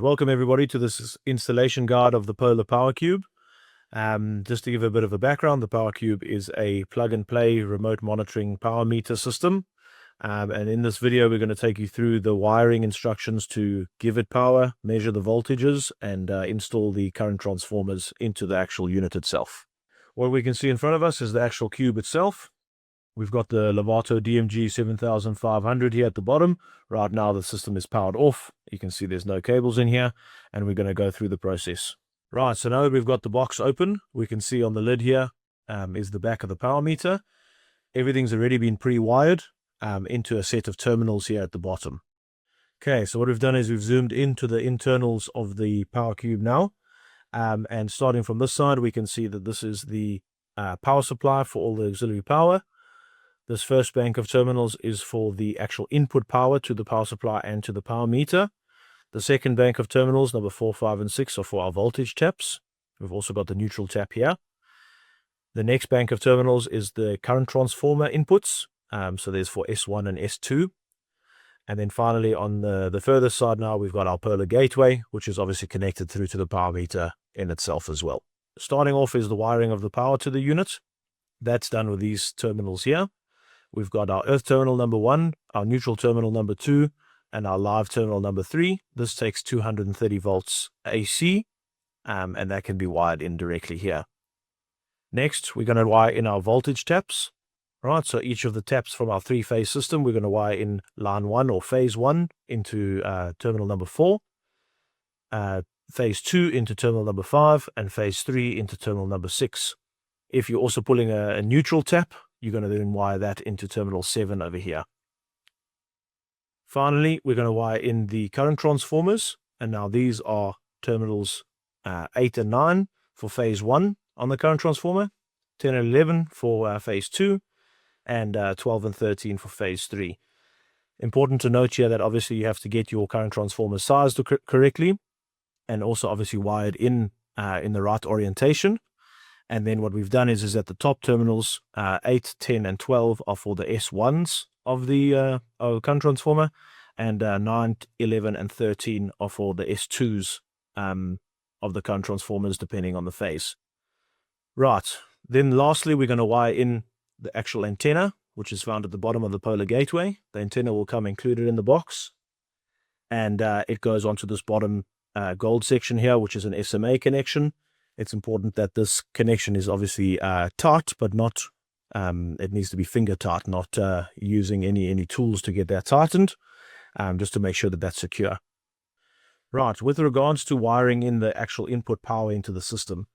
welcome everybody to this installation guide of the Polar Power Cube. Just to give a bit of a background, the Power Cube is a plug-and-play remote monitoring power meter system. And in this video, we're going to take you through the wiring instructions to give it power, measure the voltages, and install the current transformers into the actual unit itself. What we can see in front of us is the actual cube itself. We've got the Lovato DMG 7500 here at the bottom. Right now the system is powered off. You can see there's no cables in here, and we're going to go through the process. Right, so now that we've got the box open, we can see on the lid here is the back of the power meter. Everything's already been pre-wired into a set of terminals here at the bottom. Okay, so what we've done is we've zoomed into the internals of the Power Cube now. And starting from this side, we can see that this is the power supply for all the auxiliary power. This first bank of terminals is for the actual input power to the power supply and to the power meter. The second bank of terminals, number 4, 5, and 6, are for our voltage taps. We've also got the neutral tap here. The next bank of terminals is the current transformer inputs. So there's for S1 and S2. And then finally on the further side now, we've got our Polar gateway, which is obviously connected through to the power meter in itself as well. Starting off is the wiring of the power to the unit. That's done with these terminals here. We've got our earth terminal number 1, our neutral terminal number 2, and our live terminal number 3. This takes 230 volts AC, and that can be wired in directly here. Next, we're going to wire in our voltage taps. Right, so each of the taps from our 3-phase system, we're going to wire in line 1 or phase 1 into terminal number 4, phase 2 into terminal number 5, and phase 3 into terminal number 6. If you're also pulling a neutral tap, you're going to then wire that into terminal 7 over here. Finally, we're going to wire in the current transformers, and now these are terminals 8 and 9 for phase 1 on the current transformer, 10 and 11 for phase 2, and 12 and 13 for phase 3. Important to note here that obviously you have to get your current transformer sized correctly, and also obviously wired in the right orientation. And then what we've done is at the top terminals, 8, 10, and 12 are for the S1s of the current transformer, and 9, 11, and 13 are for the S2s of the current transformers, depending on the phase. Right, then lastly, we're going to wire in the actual antenna, which is found at the bottom of the Polar gateway. The antenna will come included in the box, and it goes onto this bottom gold section here, which is an SMA connection. It's important that this connection is obviously tight, but not, it needs to be finger tight, not using any tools to get that tightened, just to make sure that that's secure. Right, with regards to wiring in the actual input power into the system,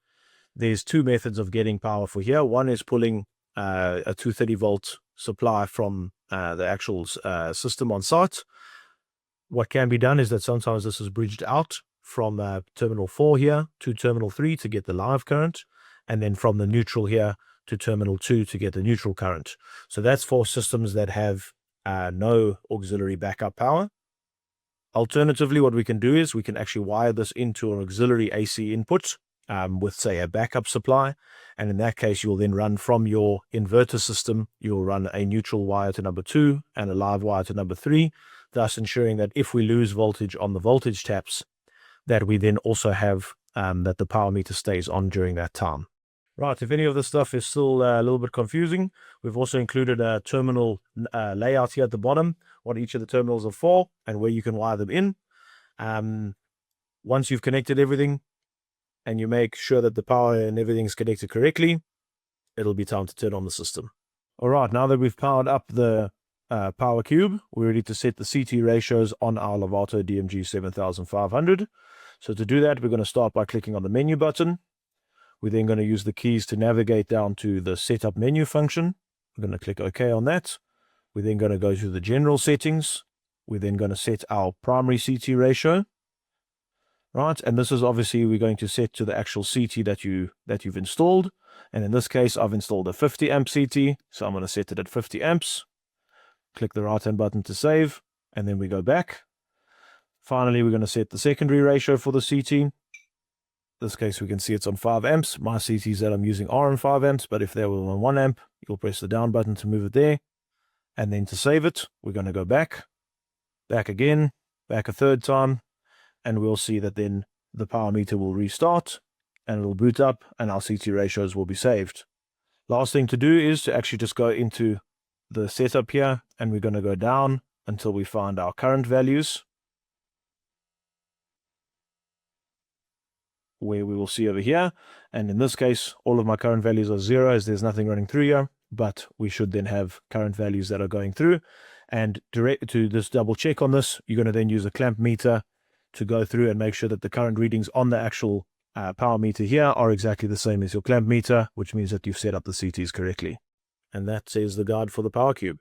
there's 2 methods of getting power for here. One is pulling a 230 volt supply from the actual system on site. What can be done is that sometimes this is bridged out from terminal 4 here to terminal 3 to get the live current, and then from the neutral here to terminal 2 to get the neutral current. So that's for systems that have no auxiliary backup power. Alternatively, what we can do is we can actually wire this into an auxiliary AC input with, say, a backup supply, and in that case you'll then run from your inverter system, you'll run a neutral wire to number 2 and a live wire to number 3, thus ensuring that if we lose voltage on the voltage taps, that we then also have that the power meter stays on during that time. Right, if any of this stuff is still a little bit confusing, we've also included a terminal layout here at the bottom, what each of the terminals are for and where you can wire them in. Once you've connected everything and you make sure that the power and everything's connected correctly, it'll be time to turn on the system. All right, now that we've powered up the Power Cube, we're ready to set the CT ratios on our Lovato DMG 7500. So to do that, we're going to start by clicking on the menu button. We're then going to use the keys to navigate down to the setup menu function. We're going to click OK on that. We're then going to go to the general settings. We're then going to set our primary CT ratio. Right, and this is obviously we're going to set to the actual CT that you've installed. And in this case, I've installed a 50 amp CT, so I'm going to set it at 50 amps. Click the right hand button to save, and then we go back. Finally, we're going to set the secondary ratio for the CT. In this case, we can see it's on 5 amps. My CTs that I'm using are on 5 amps, but if they were on 1 amp, you'll press the down button to move it there. And then to save it, we're going to go back again, back a third time, and we'll see that then the power meter will restart and it'll boot up and our CT ratios will be saved. Last thing to do is to actually just go into the setup here, and we're going to go down until we find our current values, where we will see over here. And in this case, all of my current values are 0 as there's nothing running through here, but we should then have current values that are going through. And to just double check on this, you're going to then use a clamp meter to go through and make sure that the current readings on the actual power meter here are exactly the same as your clamp meter, which means that you've set up the CTs correctly. And that is the guide for the power cube.